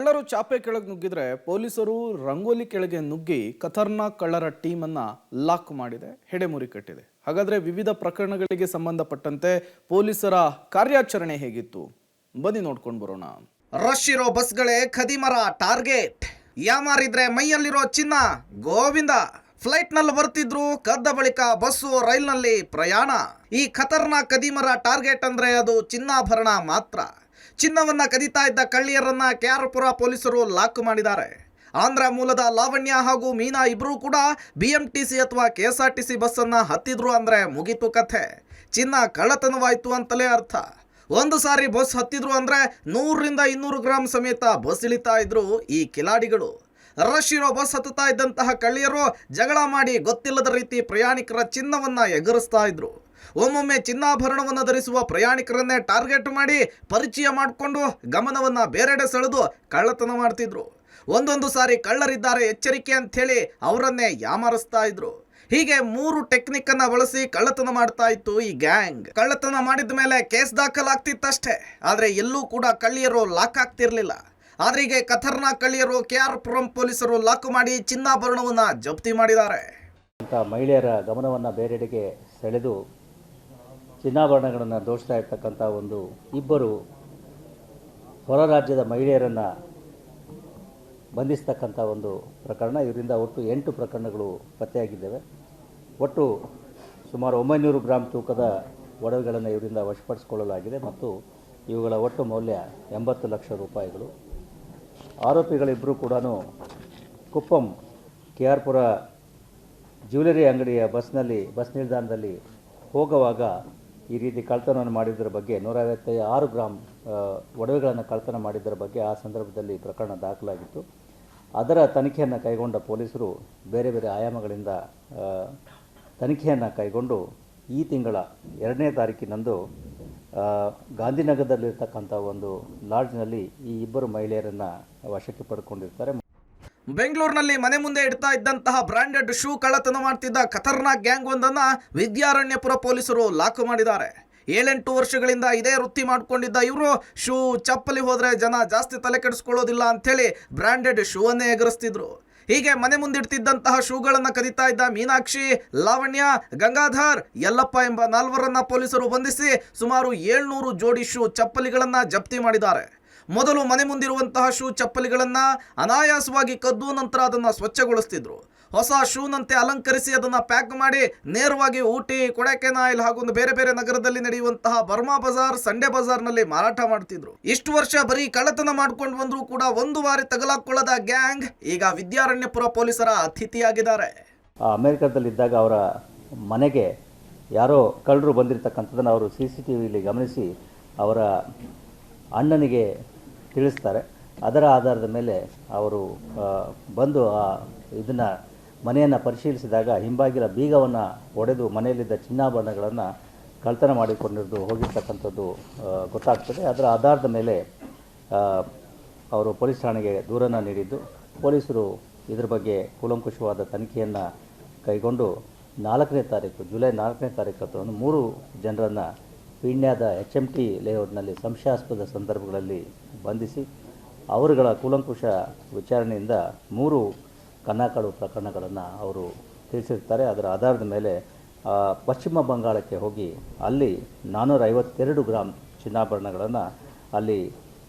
ಕಳ್ಳರು ಚಾಪೆ ಕೆಳಗೆ ನುಗ್ಗಿದ್ರೆ ಪೊಲೀಸರು ರಂಗೋಲಿ ಕೆಳಗೆ ನುಗ್ಗಿ ಖತರ್ನಾಕ್ ಕಳ್ಳರ ಟೀಮ್ ಅನ್ನ ಲಾಕ್ ಮಾಡಿದೆ, ಹೆಡೆಮುರಿ ಕಟ್ಟಿದೆ. ಹಾಗಾದ್ರೆ ವಿವಿಧ ಪ್ರಕರಣಗಳಿಗೆ ಸಂಬಂಧಪಟ್ಟಂತೆ ಪೊಲೀಸರ ಕಾರ್ಯಾಚರಣೆ ಹೇಗಿತ್ತು ಬನ್ನಿ ನೋಡ್ಕೊಂಡು ಬರೋಣ. ರಶ್ ಇರೋ ಬಸ್ಗಳೇ ಖದೀಮರ ಟಾರ್ಗೆಟ್. ಯಾಮಾರಿದ್ರೆ ಮೈಯಲ್ಲಿರೋ ಚಿನ್ನ ಗೋವಿಂದ. ಫ್ಲೈಟ್ ನಲ್ಲಿ ಬರ್ತಿದ್ರು, ಕದ್ದ ಬಳಿಕ ಬಸ್ಸು ರೈಲ್ನಲ್ಲಿ ಪ್ರಯಾಣ. ಈ ಖತರ್ನಾಕ್ ಖದೀಮರ ಟಾರ್ಗೆಟ್ ಅಂದ್ರೆ ಅದು ಚಿನ್ನಾಭರಣ ಮಾತ್ರ. ಚಿನ್ನವನ್ನ ಕದೀತಾ ಇದ್ದ ಕಳ್ಳಿಯರನ್ನ ಕೆಆರ್ಪುರ ಪೊಲೀಸರು ಲಾಕ್ ಮಾಡಿದ್ದಾರೆ. ಆಂಧ್ರ ಮೂಲದ ಲಾವಣ್ಯ ಹಾಗೂ ಮೀನಾ ಇಬ್ರು ಕೂಡ BMTC ಅಥವಾ KSRTC ಬಸ್ ಅನ್ನ ಹತ್ತಿದ್ರು ಅಂದ್ರೆ ಮುಗಿತು ಕಥೆ. ಚಿನ್ನ ಕಳ್ಳತನವಾಯ್ತು ಅಂತಲೇ ಅರ್ಥ. ಒಂದು ಸಾರಿ ಬಸ್ ಹತ್ತಿದ್ರು ಅಂದ್ರೆ 100ರಿಂದ 200 ಗ್ರಾಂ ಸಮೇತ ಬಸ್ ಇಳಿತಾ ಇದ್ರು ಈ ಕಿಲಾಡಿಗಳು. ರಶ್ ಇರೋ ಬಸ್ ಹತ್ತುತ್ತಾ ಇದ್ದಂತಹ ಕಳ್ಳಿಯರು ಜಗಳ ಮಾಡಿ ಗೊತ್ತಿಲ್ಲದ ರೀತಿ ಪ್ರಯಾಣಿಕರ ಚಿನ್ನವನ್ನ ಎಗರಿಸ್ತಾ ಇದ್ರು. ಒಮ್ಮೊಮ್ಮೆ ಚಿನ್ನಾಭರಣವನ್ನು ಧರಿಸುವ ಪ್ರಯಾಣಿಕರನ್ನೇ ಟಾರ್ಗೆಟ್ ಮಾಡಿ ಪರಿಚಯ ಮಾಡಿಕೊಂಡು ಗಮನವನ್ನ ಬೇರೆಡೆ ಸೆಳೆದು ಕಳ್ಳತನ ಮಾಡ್ತಿದ್ರು. ಒಂದೊಂದು ಸಾರಿ ಕಳ್ಳರಿದ್ದಾರೆ ಎಚ್ಚರಿಕೆ ಅಂತ ಹೇಳಿ ಅವರನ್ನೇ ಯಾಮಾರಿಸ್ತಾ ಇದ್ರು. ಹೀಗೆ 3 ಟೆಕ್ನಿಕ್ ಅನ್ನ ಬಳಸಿ ಕಳ್ಳತನ ಮಾಡ್ತಾ ಇತ್ತು ಈ ಗ್ಯಾಂಗ್. ಕಳ್ಳತನ ಮಾಡಿದ ಮೇಲೆ ಕೇಸ್ ದಾಖಲಾಗ್ತಿತ್ತಷ್ಟೇ, ಆದ್ರೆ ಎಲ್ಲೂ ಕೂಡ ಕಳ್ಳಿಯರು ಲಾಕ್ ಆಗ್ತಿರ್ಲಿಲ್ಲ. ಆದ್ರೆ ಈಗ ಖತರ್ನಾಕ್ ಕಳ್ಳಿಯರು KRಪುರಂ ಪೊಲೀಸರು ಲಾಕ್ ಮಾಡಿ ಚಿನ್ನಾಭರಣವನ್ನ ಜಪ್ತಿ ಮಾಡಿದ್ದಾರೆ. ಮಹಿಳೆಯರ ಗಮನವನ್ನು ಬೇರೆಡೆಗೆ ಸೆಳೆದು ಚಿನ್ನಾಭರಣಗಳನ್ನು ದೋಚ್ತಾ ಇರ್ತಕ್ಕಂಥ ಇಬ್ಬರು ಹೊರ ರಾಜ್ಯದ ಮಹಿಳೆಯರನ್ನು ಬಂಧಿಸ್ತಕ್ಕಂಥ ಪ್ರಕರಣ. ಇವರಿಂದ ಒಟ್ಟು 8 ಪ್ರಕರಣಗಳು ಪತ್ತೆಯಾಗಿದ್ದಾವೆ. ಒಟ್ಟು ಸುಮಾರು 900 ಗ್ರಾಂ ತೂಕದ ಒಡವೆಗಳನ್ನು ಇವರಿಂದ ವಶಪಡಿಸಿಕೊಳ್ಳಲಾಗಿದೆ ಮತ್ತು ಇವುಗಳ ಒಟ್ಟು ಮೌಲ್ಯ 80 ಲಕ್ಷ ರೂಪಾಯಿಗಳು. ಆರೋಪಿಗಳಿಬ್ಬರು ಕೂಡ ಕುಪ್ಪಂ KRಪುರ ಜ್ಯುವೆಲರಿ ಅಂಗಡಿಯ ಬಸ್ ನಿಲ್ದಾಣದಲ್ಲಿ ಹೋಗುವಾಗ ಈ ರೀತಿ ಕಳ್ಳತನವನ್ನು ಮಾಡಿದ್ದರ ಬಗ್ಗೆ 156 ಗ್ರಾಂ ಒಡವೆಗಳನ್ನು ಕಳ್ಳತನ ಮಾಡಿದ್ದರ ಬಗ್ಗೆ ಆ ಸಂದರ್ಭದಲ್ಲಿ ಪ್ರಕರಣ ದಾಖಲಾಗಿತ್ತು. ಅದರ ತನಿಖೆಯನ್ನು ಕೈಗೊಂಡ ಪೊಲೀಸರು ಬೇರೆ ಬೇರೆ ಆಯಾಮಗಳಿಂದ ತನಿಖೆಯನ್ನು ಕೈಗೊಂಡು ಈ ತಿಂಗಳ 2ನೇ ತಾರೀಕಿನಂದು ಗಾಂಧಿನಗರದಲ್ಲಿರ್ತಕ್ಕಂಥ ಲಾಡ್ಜ್ನಲ್ಲಿ ಈ ಇಬ್ಬರು ಮಹಿಳೆಯರನ್ನು ವಶಕ್ಕೆ ಪಡ್ಕೊಂಡಿರ್ತಾರೆ. ಬೆಂಗಳೂರಿನಲ್ಲಿ ಮನೆ ಮುಂದೆ ಇಡ್ತಾ ಇದ್ದಂತಹ ಬ್ರಾಂಡೆಡ್ ಶೂ ಕಳ್ಳತನ ಮಾಡ್ತಿದ್ದ ಖತರ್ನಾಕ್ ಗ್ಯಾಂಗ್ ಒಂದನ್ನ ವಿದ್ಯಾರಣ್ಯಪುರ ಪೊಲೀಸರು ಲಾಕ್ ಮಾಡಿದ್ದಾರೆ. 7-8 ವರ್ಷಗಳಿಂದ ಇದೇ ವೃತ್ತಿ ಮಾಡ್ಕೊಂಡಿದ್ದ ಇವರು ಶೂ ಚಪ್ಪಲಿ ಹೋದ್ರೆ ಜನ ಜಾಸ್ತಿ ತಲೆ ಕೆಡಿಸ್ಕೊಳ್ಳೋದಿಲ್ಲ ಅಂಥೇಳಿ ಬ್ರಾಂಡೆಡ್ ಶೂ ಅನ್ನೇ ಎಗರಿಸ್ತಿದ್ರು. ಹೀಗೆ ಮನೆ ಮುಂದಿಡ್ತಿದ್ದಂತಹ ಶೂಗಳನ್ನು ಕದೀತಾ ಇದ್ದ ಮೀನಾಕ್ಷಿ, ಲಾವಣ್ಯ, ಗಂಗಾಧರ್, ಯಲ್ಲಪ್ಪ ಎಂಬ 4ರನ್ನ ಪೊಲೀಸರು ಬಂಧಿಸಿ ಸುಮಾರು 700 ಜೋಡಿ ಶೂ ಚಪ್ಪಲಿಗಳನ್ನ ಜಪ್ತಿ ಮಾಡಿದ್ದಾರೆ. ಮೊದಲು ಮನೆ ಮುಂದಿರುವಂತಹ ಶೂ ಚಪ್ಪಲಿಗಳನ್ನ ಅನಾಯಾಸವಾಗಿ ಕದ್ದು ನಂತರ ಅದನ್ನ ಸ್ವಚ್ಛಗೊಳಿಸ್ತಿದ್ರು. ಹೊಸ ಶೂನಂತೆ ಅಲಂಕರಿಸಿ ಅದನ್ನ ಪ್ಯಾಕ್ ಮಾಡಿ ನೇರವಾಗಿ ಊಟಿ, ಕೊಡೈಕೆನಾಲ್ ಹಾಗೂ ಬೇರೆ ಬೇರೆ ನಗರದಲ್ಲಿ ನಡೆಯುವಂತಹ ಬರ್ಮಾ ಬಜಾರ್, ಸಂಡೆ ಬಜಾರ್ನಲ್ಲಿ ಮಾರಾಟ ಮಾಡ್ತಿದ್ರು. ಇಷ್ಟು ವರ್ಷ ಬರೀ ಕಳ್ಳತನ ಮಾಡ್ಕೊಂಡು ಬಂದ್ರು ಕೂಡ ಒಂದು ಬಾರಿ ತಗಲಾಕೊಳ್ಳದ ಗ್ಯಾಂಗ್ ಈಗ ವಿದ್ಯಾರಣ್ಯಪುರ ಪೊಲೀಸರ ಅತಿಥಿಯಾಗಿದ್ದಾರೆ. ಅಮೆರಿಕದಲ್ಲಿದ್ದಾಗ ಅವರ ಮನೆಗೆ ಯಾರೋ ಕಳ್ಳರು ಬಂದಿರತಕ್ಕಂಥದ್ದನ್ನು ಅವರು CCTVಯಲ್ಲಿ ಗಮನಿಸಿ ಅವರ ಅಣ್ಣನಿಗೆ ತಿಳಿಸ್ತಾರೆ. ಅದರ ಆಧಾರದ ಮೇಲೆ ಅವರು ಬಂದು ಇದನ್ನು ಮನೆಯನ್ನು ಪರಿಶೀಲಿಸಿದಾಗ ಹಿಂಬಾಗಿಲ ಬೀಗವನ್ನು ಒಡೆದು ಮನೆಯಲ್ಲಿದ್ದ ಚಿನ್ನಾಭರಣಗಳನ್ನು ಕಳ್ಳತನ ಮಾಡಿಕೊಂಡಿದ್ದು ಹೋಗಿರ್ತಕ್ಕಂಥದ್ದು ಗೊತ್ತಾಗ್ತದೆ. ಅದರ ಆಧಾರದ ಮೇಲೆ ಅವರು ಪೊಲೀಸ್ ಠಾಣೆಗೆ ದೂರನ್ನು ನೀಡಿದ್ದು, ಪೊಲೀಸರು ಇದರ ಬಗ್ಗೆ ಕೂಲಂಕುಷವಾದ ತನಿಖೆಯನ್ನು ಕೈಗೊಂಡು 4ನೇ ತಾರೀಕು ಜುಲೈ 4ನೇ ತಾರೀಕು 3 ಜನರನ್ನು ಪೀಣ್ಯದ HMT ಲೇಔಟ್ನಲ್ಲಿ ಸಂಶಯಾಸ್ಪದ ಸಂದರ್ಭಗಳಲ್ಲಿ ಬಂಧಿಸಿ ಅವರುಗಳ ಕೂಲಂಕುಷ ವಿಚಾರಣೆಯಿಂದ 3 ಕನ್ನಾಕಾಳು ಪ್ರಕರಣಗಳನ್ನು ಅವರು ತಿಳಿಸಿರ್ತಾರೆ. ಅದರ ಆಧಾರದ ಮೇಲೆ ಪಶ್ಚಿಮ ಬಂಗಾಳಕ್ಕೆ ಹೋಗಿ ಅಲ್ಲಿ 452 ಗ್ರಾಂ ಚಿನ್ನಾಭರಣಗಳನ್ನು ಅಲ್ಲಿ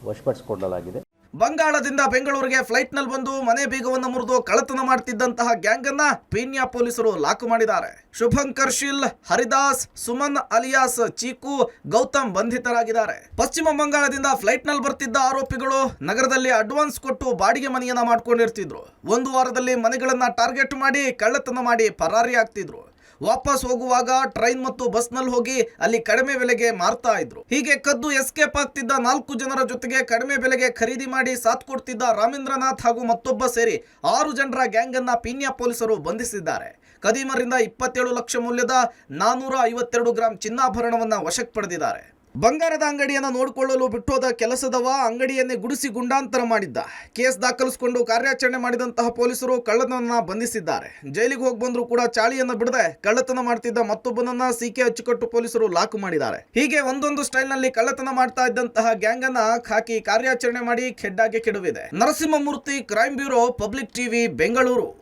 ವಶಪಡಿಸಿಕೊಳ್ಳಲಾಗಿದೆ. ಬಂಗಾಳದಿಂದ ಬೆಂಗಳೂರಿಗೆ ಫ್ಲೈಟ್ ನಲ್ಲಿ ಬಂದು ಮನೆ ಬೀಗವನ್ನು ಮುರಿದು ಕಳ್ಳತನ ಮಾಡ್ತಿದ್ದಂತಹ ಗ್ಯಾಂಗ್ ಅನ್ನ ಪೀಣ್ಯ ಪೊಲೀಸರು ಲಾಕ್ ಮಾಡಿದ್ದಾರೆ. ಶುಭಂಕರ್ ಶಿಲ್, ಹರಿದಾಸ್, ಸುಮನ್ ಅಲಿಯಾಸ್ ಚೀಕು, ಗೌತಮ್ ಬಂಧಿತರಾಗಿದ್ದಾರೆ. ಪಶ್ಚಿಮ ಬಂಗಾಳದಿಂದ ಫ್ಲೈಟ್ ನಲ್ಲಿ ಬರ್ತಿದ್ದ ಆರೋಪಿಗಳು ನಗರದಲ್ಲಿ ಅಡ್ವಾನ್ಸ್ ಕೊಟ್ಟು ಬಾಡಿಗೆ ಮನೆಯನ್ನ ಮಾಡ್ಕೊಂಡಿರ್ತಿದ್ರು. 1 ವಾರದಲ್ಲಿ ಮನೆಗಳನ್ನ ಟಾರ್ಗೆಟ್ ಮಾಡಿ ಕಳ್ಳತನ ಮಾಡಿ ಪರಾರಿ ಆಗ್ತಿದ್ರು. ವಾಪಸ್ ಹೋಗುವಾಗ ಟ್ರೈನ್ ಮತ್ತು ಬಸ್ನಲ್ಲಿ ಹೋಗಿ ಅಲ್ಲಿ ಕಡಿಮೆ ಬೆಲೆಗೆ ಮಾರ್ತಾ ಇದ್ರು. ಹೀಗೆ ಕದ್ದು ಎಸ್ಕೇಪ್ ಆಗ್ತಿದ್ದ 4 ಜನರ ಜೊತೆಗೆ ಕಡಿಮೆ ಬೆಲೆಗೆ ಖರೀದಿ ಮಾಡಿ ಸಾಥ್ ಕೊಡ್ತಿದ್ದ ರಾಮೇಂದ್ರನಾಥ್ ಹಾಗೂ ಮತ್ತೊಬ್ಬ ಸೇರಿ 6 ಜನರ ಗ್ಯಾಂಗ್ ಅನ್ನ ಪೀಣ್ಯ ಪೊಲೀಸರು ಬಂಧಿಸಿದ್ದಾರೆ. ಖದೀಮರಿಂದ 27 ಲಕ್ಷ ಮೌಲ್ಯದ 452 ಗ್ರಾಂ ಚಿನ್ನಾಭರಣವನ್ನ ವಶಕ್ಕೆ ಪಡೆದಿದ್ದಾರೆ. ಬಂಗಾರದ ಅಂಗಡಿಯನ್ನ ನೋಡಿಕೊಳ್ಳಲು ಬಿಟ್ಟೋದ ಕೆಲಸದವ ಅಂಗಡಿಯನ್ನೇ ಗುಡಿಸಿ ಗುಂಡಾಂತರ ಮಾಡಿದ್ದ. ಕೇಸ್ ದಾಖಲಿಸಿಕೊಂಡು ಕಾರ್ಯಾಚರಣೆ ಮಾಡಿದಂತಹ ಪೊಲೀಸರು ಕಳ್ಳತನವನ್ನ ಬಂಧಿಸಿದ್ದಾರೆ. ಜೈಲಿಗೆ ಹೋಗಿ ಬಂದ್ರು ಕೂಡ ಚಾಳಿಯನ್ನ ಬಿಡದೆ ಕಳ್ಳತನ ಮಾಡ್ತಿದ್ದ ಮತ್ತೊಬ್ಬನನ್ನ ಸಿಕೆ ಅಚ್ಚುಕಟ್ಟು ಪೊಲೀಸರು ಲಾಕ್ ಮಾಡಿದ್ದಾರೆ. ಹೀಗೆ ಒಂದೊಂದು ಸ್ಟೈಲ್ ನಲ್ಲಿ ಕಳ್ಳತನ ಮಾಡ್ತಾ ಇದ್ದಂತಹ ಗ್ಯಾಂಗ್ ಅನ್ನ ಹಾಕಿ ಕಾರ್ಯಾಚರಣೆ ಮಾಡಿ ಕೆಡ್ಡಾಗೆ ಕೆಡವಿದೆ. Narasimhamurthy, crime bureau, public TV, Bengaluru.